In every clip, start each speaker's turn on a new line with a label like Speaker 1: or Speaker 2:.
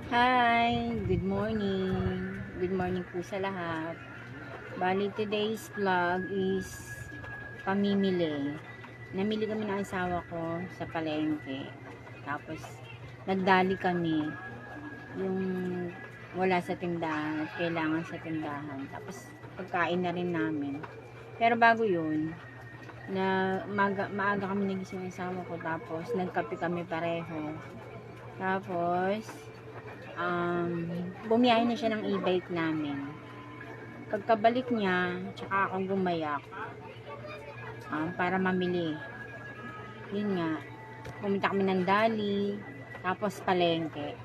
Speaker 1: Hi, good morning. Good morning po sa lahat. Bali, today's vlog is pamimili. Namili kami ng asawa ko sa palengke. Tapos, nagdali kami yung wala sa tindahan at kailangan sa tindahan. Tapos, pagkain na rin namin. Pero bago yun, maaga kami nagising ng asawa ko. Tapos, nagkape kami pareho. Tapos, bumiyahe na siya ng e-bike namin. Pagkabalik niya, tsaka akong gumayak para mamili. Yun nga, pumunta kami ng Dali, tapos palengke.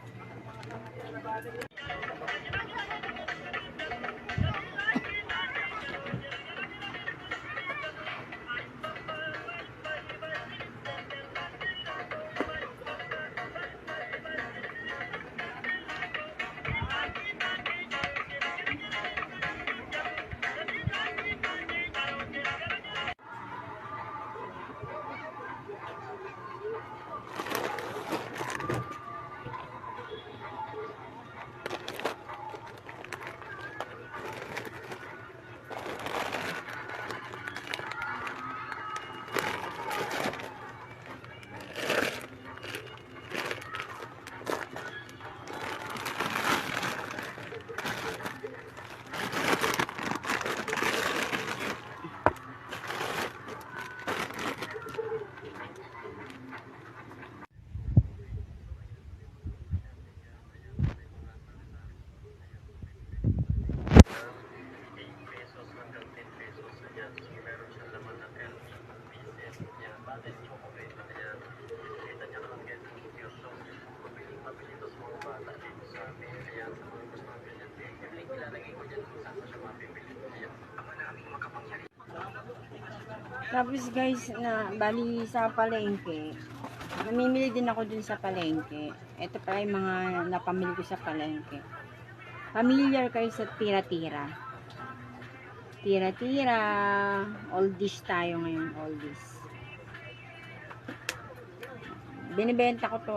Speaker 1: Tapos guys, bali sa palengke, namimili din ako dun sa palengke. Ito pa yung mga napamili ko sa palengke. Familiar kayo sa tira-tira. Tira-tira, oldies tayo ngayon, oldies. Binibenta ko to